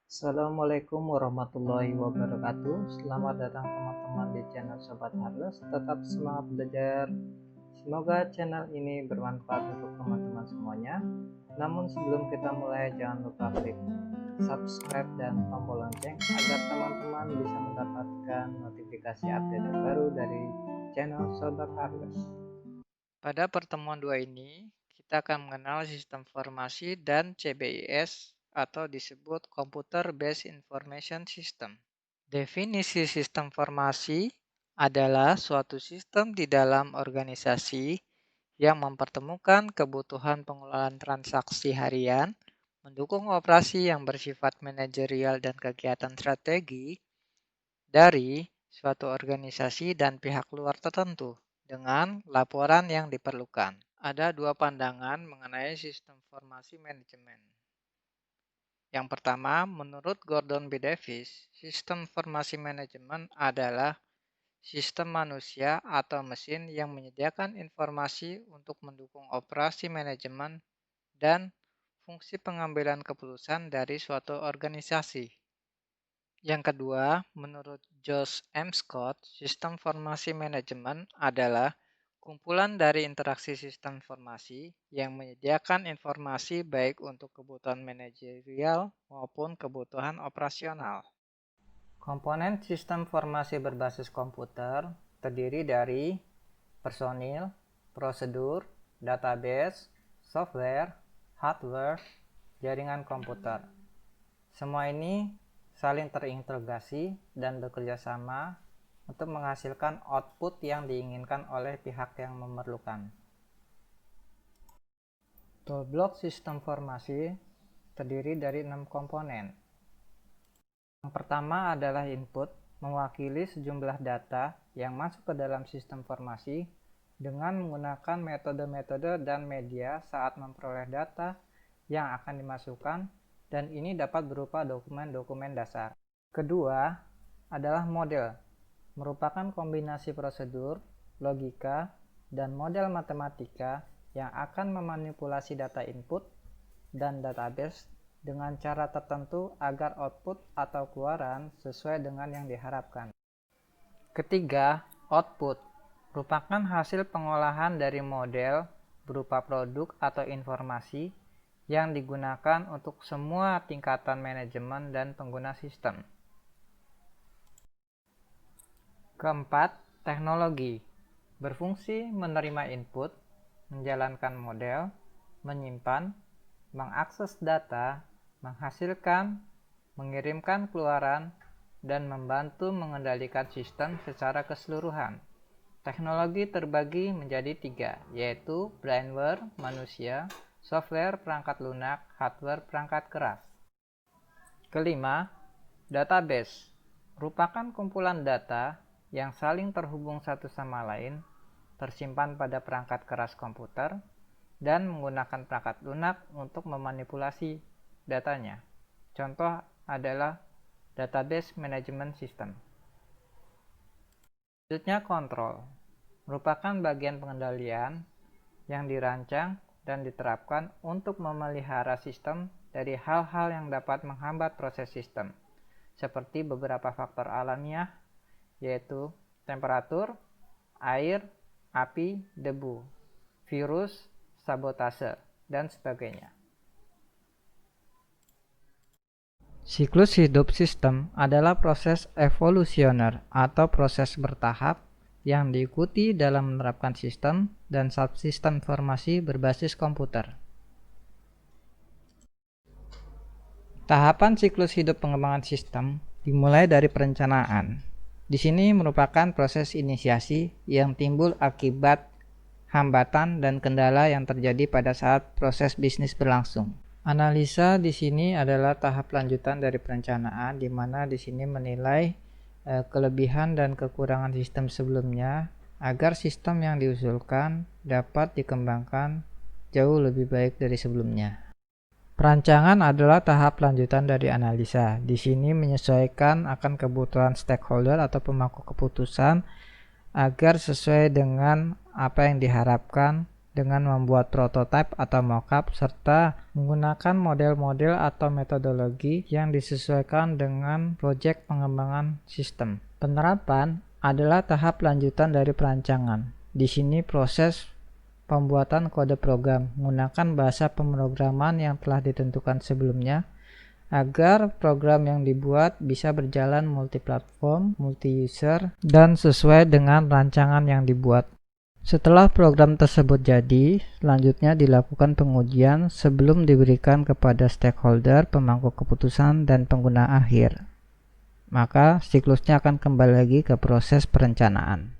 Assalamualaikum warahmatullahi wabarakatuh. Selamat datang teman-teman di channel Sobat Harles. Tetap semangat belajar. Semoga channel ini bermanfaat untuk teman-teman semuanya. Namun sebelum kita mulai, jangan lupa klik subscribe dan tombol lonceng agar teman-teman bisa mendapatkan notifikasi update terbaru dari channel Sobat Harles. Pada pertemuan 2 ini, kita akan mengenal sistem informasi dan CBIS atau disebut Computer Based Information System. Definisi sistem informasi adalah suatu sistem di dalam organisasi yang mempertemukan kebutuhan pengelolaan transaksi harian, mendukung operasi yang bersifat manajerial dan kegiatan strategi dari suatu organisasi dan pihak luar tertentu dengan laporan yang diperlukan. Ada dua pandangan mengenai sistem informasi manajemen. Yang pertama, menurut Gordon B. Davis, sistem informasi manajemen adalah sistem manusia atau mesin yang menyediakan informasi untuk mendukung operasi manajemen dan fungsi pengambilan keputusan dari suatu organisasi. Yang kedua, menurut Josh M. Scott, sistem informasi manajemen adalah kumpulan dari interaksi sistem informasi yang menyediakan informasi baik untuk kebutuhan manajerial maupun kebutuhan operasional. Komponen sistem informasi berbasis komputer terdiri dari personil, prosedur, database, software, hardware, jaringan komputer. Semua ini saling terintegrasi dan bekerja sama untuk menghasilkan output yang diinginkan oleh pihak yang memerlukan. Toolbox sistem informasi terdiri dari 6 komponen. Yang pertama adalah input, mewakili sejumlah data yang masuk ke dalam sistem informasi dengan menggunakan metode-metode dan media saat memperoleh data yang akan dimasukkan, dan ini dapat berupa dokumen-dokumen dasar. Kedua adalah model, merupakan kombinasi prosedur, logika, dan model matematika yang akan memanipulasi data input dan database dengan cara tertentu agar output atau keluaran sesuai dengan yang diharapkan. Ketiga, output, merupakan hasil pengolahan dari model berupa produk atau informasi yang digunakan untuk semua tingkatan manajemen dan pengguna sistem. Keempat, teknologi, berfungsi menerima input, menjalankan model, menyimpan, mengakses data, menghasilkan, mengirimkan keluaran, dan membantu mengendalikan sistem secara keseluruhan. Teknologi terbagi menjadi 3, yaitu brainware, manusia, software perangkat lunak, hardware perangkat keras. Kelima, database, merupakan kumpulan data yang saling terhubung satu sama lain, tersimpan pada perangkat keras komputer, dan menggunakan perangkat lunak untuk memanipulasi datanya. Contoh adalah database management system. Selanjutnya, kontrol, merupakan bagian pengendalian yang dirancang dan diterapkan untuk memelihara sistem dari hal-hal yang dapat menghambat proses sistem, seperti beberapa faktor alamiah, yaitu temperatur, air, api, debu, virus, sabotase, dan sebagainya. Siklus hidup sistem adalah proses evolusioner atau proses bertahap yang diikuti dalam menerapkan sistem dan subsistem informasi berbasis komputer. Tahapan siklus hidup pengembangan sistem dimulai dari perencanaan. Di sini merupakan proses inisiasi yang timbul akibat hambatan dan kendala yang terjadi pada saat proses bisnis berlangsung. Analisa di sini adalah tahap lanjutan dari perencanaan, di mana di sini menilai kelebihan dan kekurangan sistem sebelumnya agar sistem yang diusulkan dapat dikembangkan jauh lebih baik dari sebelumnya. Perancangan adalah tahap lanjutan dari analisa. Di sini menyesuaikan akan kebutuhan stakeholder atau pemangku keputusan agar sesuai dengan apa yang diharapkan dengan membuat prototipe atau mockup serta menggunakan model-model atau metodologi yang disesuaikan dengan proyek pengembangan sistem. Penerapan adalah tahap lanjutan dari perancangan. Di sini proses pembuatan kode program menggunakan bahasa pemrograman yang telah ditentukan sebelumnya agar program yang dibuat bisa berjalan multiplatform, multi-user, dan sesuai dengan rancangan yang dibuat. Setelah program tersebut jadi, selanjutnya dilakukan pengujian sebelum diberikan kepada stakeholder, pemangku keputusan, dan pengguna akhir. Maka siklusnya akan kembali lagi ke proses perencanaan.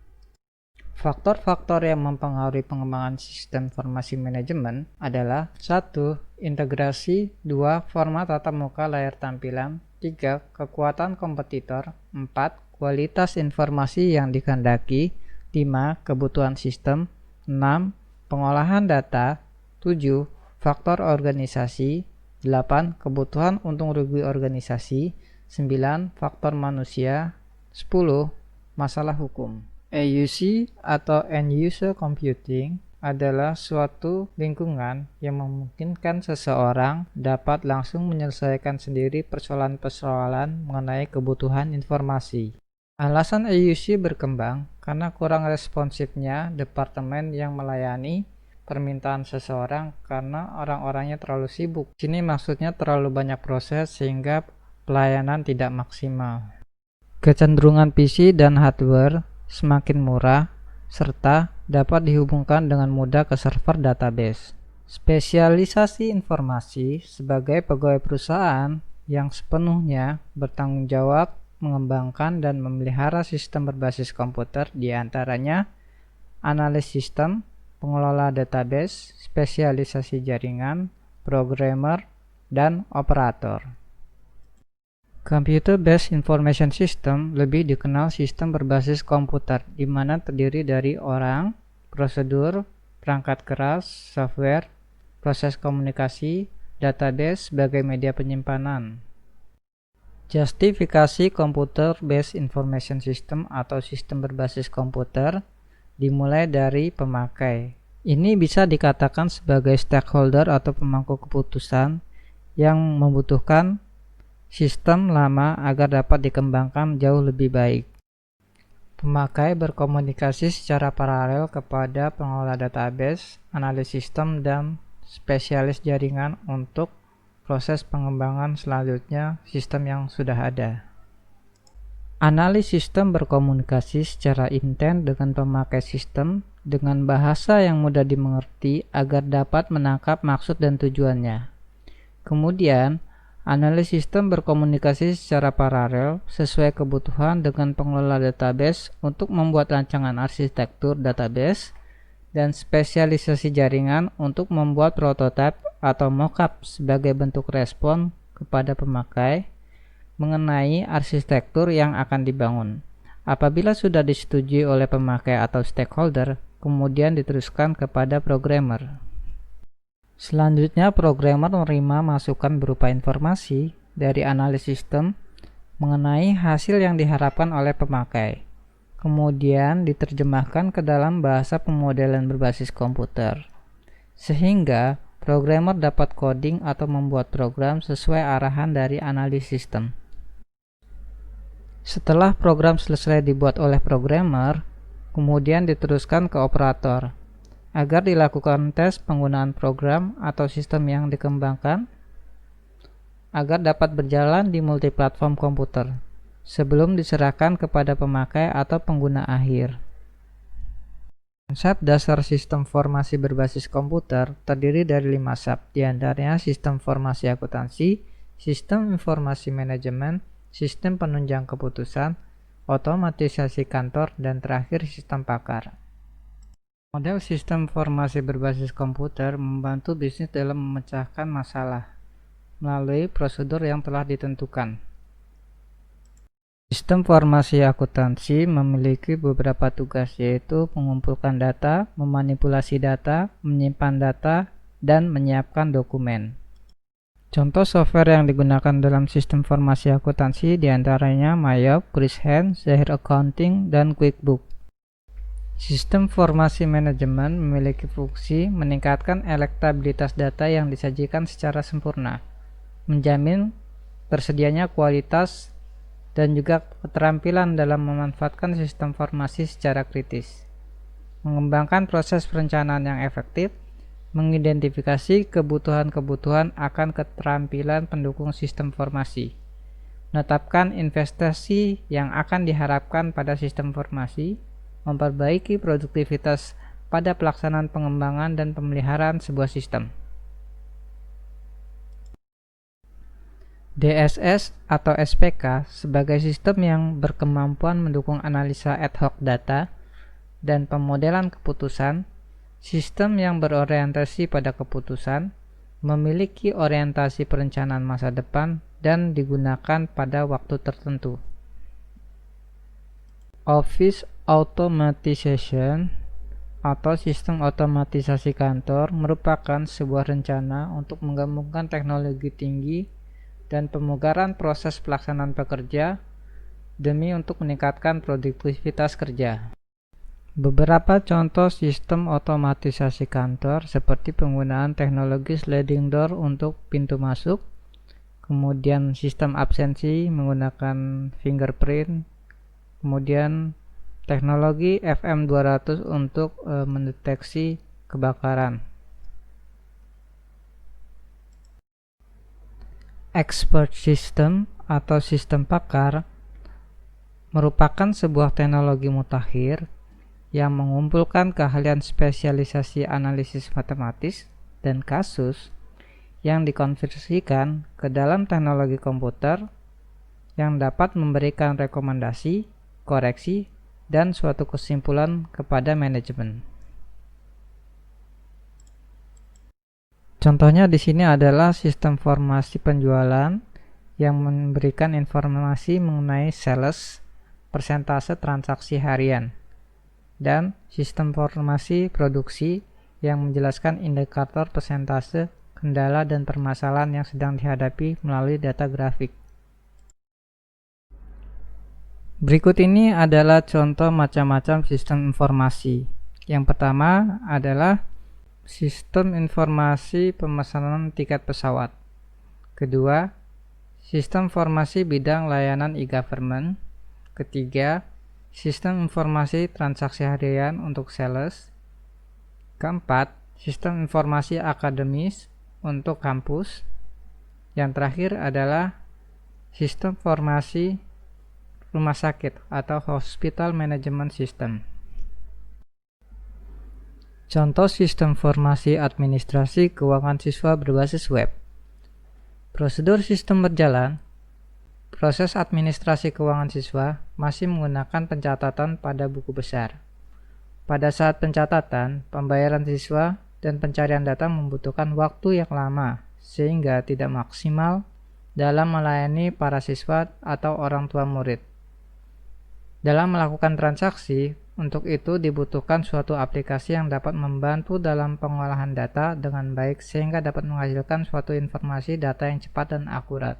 Faktor-faktor yang mempengaruhi pengembangan sistem informasi manajemen adalah 1. Integrasi, 2. Format tatap muka layar tampilan, 3. Kekuatan kompetitor, 4. Kualitas informasi yang dikehendaki, 5. Kebutuhan sistem, 6. Pengolahan data, 7. Faktor organisasi, 8. Kebutuhan untung rugi organisasi, 9. Faktor manusia, 10. Masalah hukum. AUC atau End User Computing adalah suatu lingkungan yang memungkinkan seseorang dapat langsung menyelesaikan sendiri persoalan-persoalan mengenai kebutuhan informasi. Alasan AUC berkembang karena kurang responsifnya departemen yang melayani permintaan seseorang karena orang-orangnya terlalu sibuk. Sini maksudnya terlalu banyak proses sehingga pelayanan tidak maksimal. Kecenderungan PC dan hardware semakin murah serta dapat dihubungkan dengan mudah ke server database. Spesialisasi informasi sebagai pegawai perusahaan yang sepenuhnya bertanggung jawab mengembangkan dan memelihara sistem berbasis komputer, diantaranya analis sistem, pengelola database, spesialisasi jaringan, programmer, dan operator. Computer-based information system lebih dikenal sistem berbasis komputer, di mana terdiri dari orang, prosedur, perangkat keras, software, proses komunikasi, database sebagai media penyimpanan. Justifikasi computer-based information system atau sistem berbasis komputer dimulai dari pemakai. Ini bisa dikatakan sebagai stakeholder atau pemangku keputusan yang membutuhkan sistem lama agar dapat dikembangkan jauh lebih baik. Pemakai berkomunikasi secara paralel kepada pengelola database, analis sistem, dan spesialis jaringan untuk proses pengembangan selanjutnya sistem yang sudah ada. Analis sistem berkomunikasi secara intens dengan pemakai sistem dengan bahasa yang mudah dimengerti agar dapat menangkap maksud dan tujuannya. Kemudian, analis sistem berkomunikasi secara paralel sesuai kebutuhan dengan pengelola database untuk membuat rancangan arsitektur database dan spesialisasi jaringan untuk membuat prototipe atau mockup sebagai bentuk respon kepada pemakai mengenai arsitektur yang akan dibangun. Apabila sudah disetujui oleh pemakai atau stakeholder, kemudian diteruskan kepada programmer. Selanjutnya, programmer menerima masukan berupa informasi dari analis sistem mengenai hasil yang diharapkan oleh pemakai. Kemudian diterjemahkan ke dalam bahasa pemodelan berbasis komputer, sehingga programmer dapat coding atau membuat program sesuai arahan dari analis sistem. Setelah program selesai dibuat oleh programmer, kemudian diteruskan ke operator agar dilakukan tes penggunaan program atau sistem yang dikembangkan agar dapat berjalan di multiplatform komputer sebelum diserahkan kepada pemakai atau pengguna akhir. Konsep dasar sistem informasi berbasis komputer terdiri dari 5 sub, diantaranya sistem informasi akuntansi, sistem informasi manajemen, sistem penunjang keputusan, otomatisasi kantor, dan terakhir sistem pakar. Model sistem informasi berbasis komputer membantu bisnis dalam memecahkan masalah melalui prosedur yang telah ditentukan. Sistem informasi akuntansi memiliki beberapa tugas, yaitu mengumpulkan data, memanipulasi data, menyimpan data, dan menyiapkan dokumen. Contoh software yang digunakan dalam sistem informasi akuntansi diantaranya Mayop, Chrishand, Zahir Accounting, dan QuickBooks. Sistem informasi manajemen memiliki fungsi meningkatkan elektabilitas data yang disajikan secara sempurna, menjamin tersedianya kualitas, dan juga keterampilan dalam memanfaatkan sistem informasi secara kritis, mengembangkan proses perencanaan yang efektif, mengidentifikasi kebutuhan-kebutuhan akan keterampilan pendukung sistem informasi, menetapkan investasi yang akan diharapkan pada sistem informasi, memperbaiki produktivitas pada pelaksanaan pengembangan dan pemeliharaan sebuah sistem. DSS atau SPK sebagai sistem yang berkemampuan mendukung analisa ad hoc data dan pemodelan keputusan, sistem yang berorientasi pada keputusan, memiliki orientasi perencanaan masa depan, dan digunakan pada waktu tertentu. Office Automatization atau sistem otomatisasi kantor merupakan sebuah rencana untuk menggabungkan teknologi tinggi dan pemugaran proses pelaksanaan pekerja demi untuk meningkatkan produktivitas kerja. Beberapa contoh sistem otomatisasi kantor seperti penggunaan teknologi sliding door untuk pintu masuk, kemudian sistem absensi menggunakan fingerprint, kemudian teknologi FM200 untuk mendeteksi kebakaran. Expert System atau sistem pakar merupakan sebuah teknologi mutakhir yang mengumpulkan keahlian spesialisasi analisis matematis dan kasus yang dikonversikan ke dalam teknologi komputer yang dapat memberikan rekomendasi, koreksi, dan suatu kesimpulan kepada manajemen. Contohnya di sini adalah sistem informasi penjualan yang memberikan informasi mengenai sales, persentase transaksi harian, dan sistem informasi produksi yang menjelaskan indikator persentase kendala dan permasalahan yang sedang dihadapi melalui data grafik. Berikut ini adalah contoh macam-macam sistem informasi. Yang pertama adalah sistem informasi pemesanan tiket pesawat. Kedua, sistem informasi bidang layanan e-government. Ketiga, sistem informasi transaksi harian untuk sales. Keempat, sistem informasi akademis untuk kampus. Yang terakhir adalah sistem informasi rumah sakit atau hospital management system. Contoh sistem informasi administrasi keuangan siswa berbasis web. Prosedur sistem berjalan. Proses administrasi keuangan siswa masih menggunakan pencatatan pada buku besar. Pada saat pencatatan, pembayaran siswa dan pencarian data membutuhkan waktu yang lama, sehingga tidak maksimal dalam melayani para siswa atau orang tua murid. Dalam melakukan transaksi, untuk itu dibutuhkan suatu aplikasi yang dapat membantu dalam pengolahan data dengan baik sehingga dapat menghasilkan suatu informasi data yang cepat dan akurat.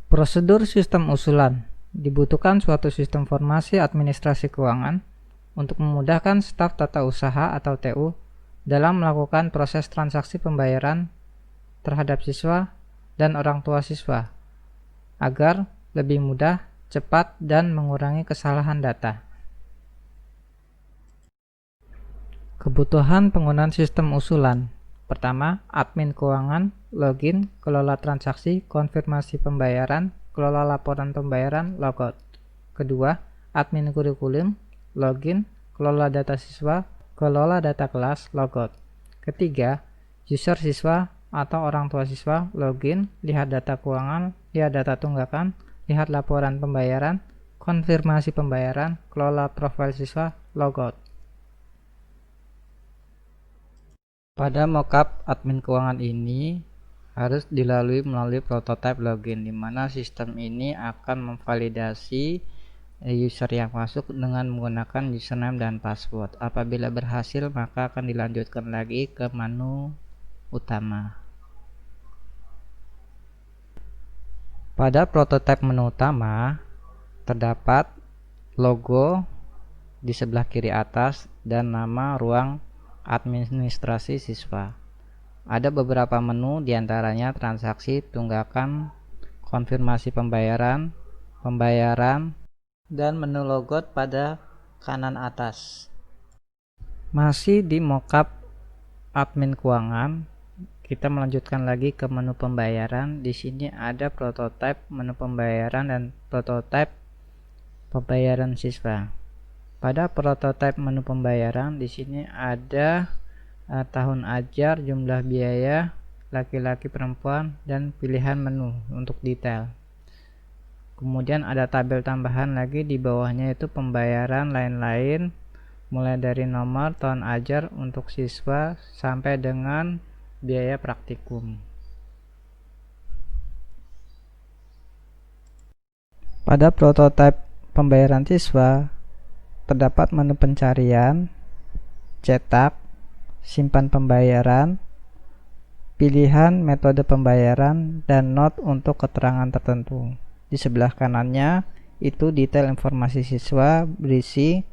Prosedur sistem usulan. Dibutuhkan suatu sistem informasi administrasi keuangan untuk memudahkan staf tata usaha atau TU dalam melakukan proses transaksi pembayaran terhadap siswa dan orang tua siswa agar lebih mudah, cepat, dan mengurangi kesalahan data. Kebutuhan penggunaan sistem usulan. Pertama, admin keuangan, login, kelola transaksi, konfirmasi pembayaran, kelola laporan pembayaran, logout. Kedua, admin kurikulum, login, kelola data siswa, kelola data kelas, logout. Ketiga, user siswa atau orang tua siswa, login, lihat data keuangan, lihat data tunggakan, lihat laporan pembayaran, konfirmasi pembayaran, kelola profil siswa, logout. Pada mockup admin keuangan ini harus dilalui melalui prototipe login, di mana sistem ini akan memvalidasi user yang masuk dengan menggunakan username dan password. Apabila berhasil, maka akan dilanjutkan lagi ke menu utama. Pada prototipe menu utama terdapat logo di sebelah kiri atas dan nama ruang administrasi siswa. Ada beberapa menu, diantaranya transaksi, tunggakan, konfirmasi pembayaran, dan menu logout pada kanan atas. Masih di mockup admin keuangan, kita melanjutkan lagi ke menu pembayaran. Di sini ada prototipe menu pembayaran dan prototipe pembayaran siswa. Pada prototipe menu pembayaran di sini ada tahun ajar, jumlah biaya, laki-laki perempuan, dan pilihan menu untuk detail. Kemudian ada tabel tambahan lagi di bawahnya, itu pembayaran lain-lain, mulai dari nomor, tahun ajar untuk siswa sampai dengan biaya praktikum. Pada prototipe pembayaran siswa terdapat menu pencarian, cetak, simpan pembayaran, pilihan metode pembayaran, dan not untuk keterangan tertentu. Di sebelah kanannya itu detail informasi siswa berisi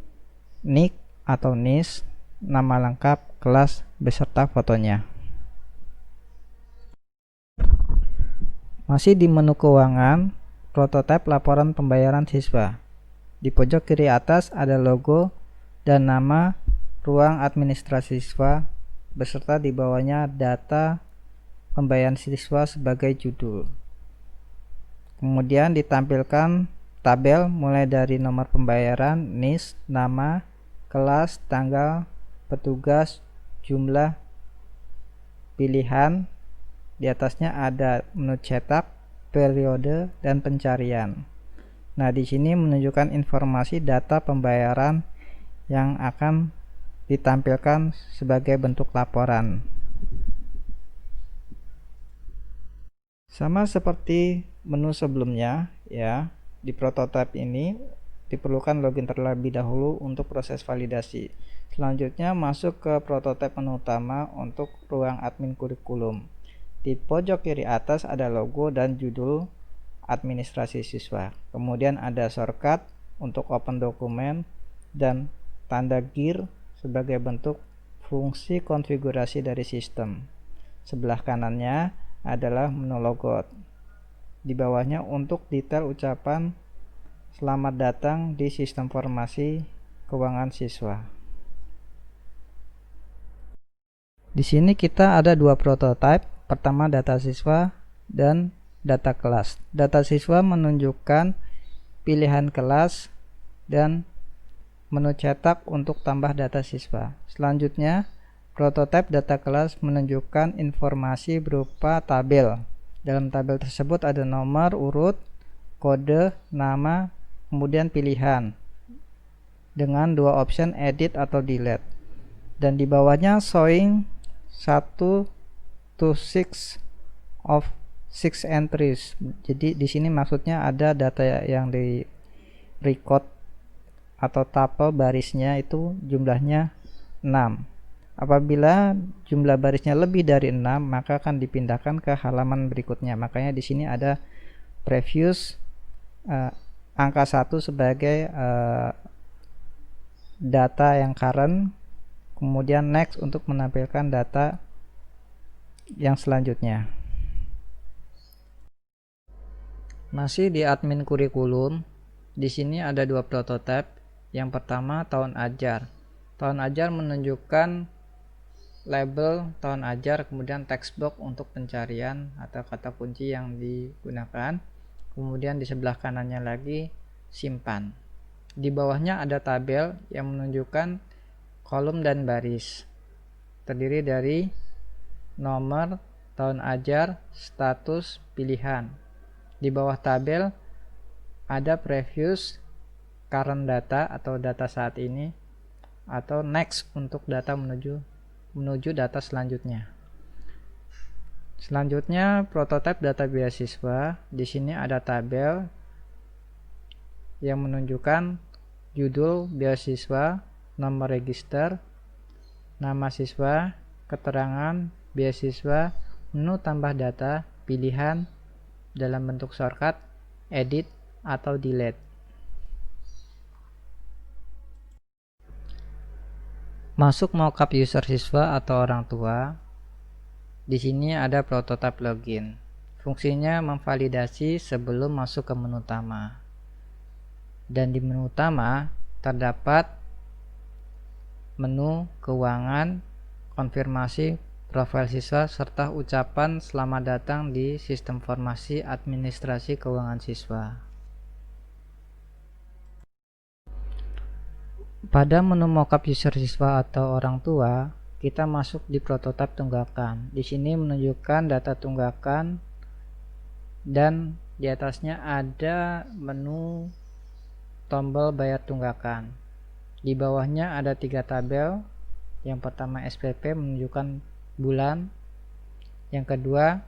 NIK atau NIS, nama lengkap, kelas, beserta fotonya. Masih di menu keuangan, prototipe laporan pembayaran siswa. Di pojok kiri atas ada logo dan nama ruang administrasi siswa, beserta di bawahnya data pembayaran siswa sebagai judul. Kemudian ditampilkan tabel mulai dari nomor pembayaran, NIS, nama, kelas, tanggal, petugas, jumlah, pilihan. Di atasnya ada menu cetak, periode, dan pencarian. Nah, di sini menunjukkan informasi data pembayaran yang akan ditampilkan sebagai bentuk laporan. Sama seperti menu sebelumnya ya, di prototipe ini diperlukan login terlebih dahulu untuk proses validasi. Selanjutnya masuk ke prototipe menu utama untuk ruang admin kurikulum. Di pojok kiri atas ada logo dan judul administrasi siswa. Kemudian ada shortcut untuk open dokumen dan tanda gear sebagai bentuk fungsi konfigurasi dari sistem. Sebelah kanannya adalah menu logout. Di bawahnya untuk detail ucapan selamat datang di sistem informasi keuangan siswa. Di sini kita ada dua prototipe. Pertama data siswa dan data kelas. Data siswa menunjukkan pilihan kelas dan menu cetak untuk tambah data siswa. Selanjutnya, prototipe data kelas menunjukkan informasi berupa tabel. Dalam tabel tersebut ada nomor urut, kode, nama, kemudian pilihan dengan dua option edit atau delete. Dan di bawahnya showing 1 to 6 of 6 entries. Jadi di sini maksudnya ada data yang di record atau tapel barisnya itu jumlahnya 6. Apabila jumlah barisnya lebih dari 6, maka akan dipindahkan ke halaman berikutnya. Makanya di sini ada previous angka 1 sebagai data yang current, kemudian next untuk menampilkan data yang selanjutnya. Masih di admin kurikulum, di sini ada dua prototipe. Yang pertama tahun ajar. Tahun ajar menunjukkan label tahun ajar, kemudian text box untuk pencarian atau kata kunci yang digunakan. Kemudian di sebelah kanannya lagi simpan. Di bawahnya ada tabel yang menunjukkan kolom dan baris. Terdiri dari nomor, tahun ajar, status, pilihan. Di bawah tabel ada previous, current data atau data saat ini, atau next untuk data menuju data selanjutnya. Selanjutnya prototipe data beasiswa. Di sini ada tabel yang menunjukkan judul beasiswa, nomor register, nama siswa, keterangan beasiswa, menu tambah data, pilihan dalam bentuk shortcut, edit, atau delete. Masuk mockup user siswa atau orang tua. Di sini ada prototype login. Fungsinya memvalidasi sebelum masuk ke menu utama. Dan di menu utama terdapat menu keuangan, konfirmasi profil siswa, serta ucapan selamat datang di sistem informasi administrasi keuangan siswa. Pada menu mockup user siswa atau orang tua, kita masuk di prototipe tunggakan. Di sini menunjukkan data tunggakan dan di atasnya ada menu tombol bayar tunggakan. Di bawahnya ada 3 tabel. Yang pertama SPP menunjukkan bulan. Yang kedua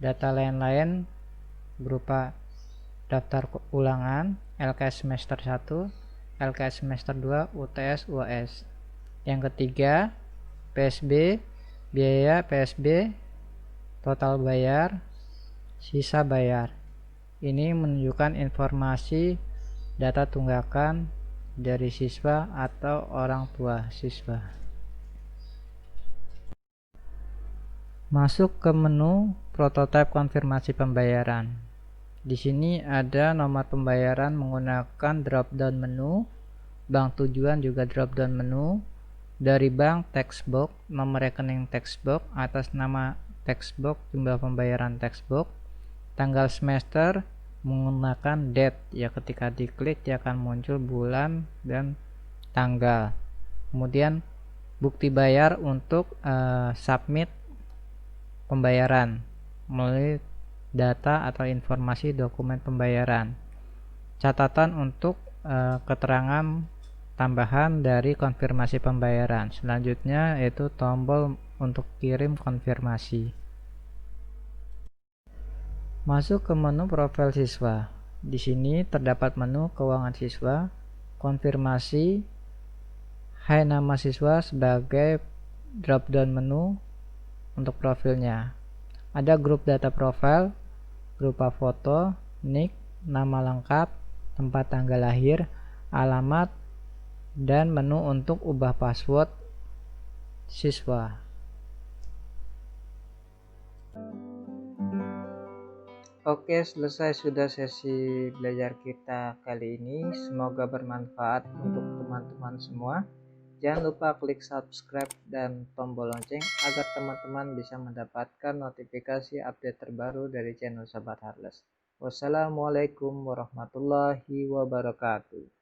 data lain-lain berupa daftar ulangan, LKS semester 1, LKS semester 2, UTS, UAS. Yang ketiga PSB, biaya PSB, total bayar, sisa bayar. Ini menunjukkan informasi data tunggakan dari siswa atau orang tua siswa. Masuk ke menu prototipe konfirmasi pembayaran. Di sini ada nomor pembayaran menggunakan drop down menu, bank tujuan juga drop down menu, dari bank text box, nomor rekening text box, atas nama text box, jumlah pembayaran text box, tanggal semester menggunakan date, ya ketika diklik dia akan muncul bulan dan tanggal. Kemudian bukti bayar untuk submit pembayaran melalui data atau informasi dokumen pembayaran. Catatan untuk keterangan tambahan dari konfirmasi pembayaran. Selanjutnya yaitu tombol untuk kirim konfirmasi. Masuk ke menu profil siswa. Di sini terdapat menu keuangan siswa, konfirmasi, hai nama siswa sebagai drop down menu untuk profilnya. Ada grup data profil berupa foto, nick, nama lengkap, tempat tanggal lahir, alamat, dan menu untuk ubah password siswa. Oke, selesai sudah sesi belajar kita kali ini. Semoga bermanfaat untuk teman-teman semua. Jangan lupa klik subscribe dan tombol lonceng agar teman-teman bisa mendapatkan notifikasi update terbaru dari channel Sobat Harles. Wassalamualaikum warahmatullahi wabarakatuh.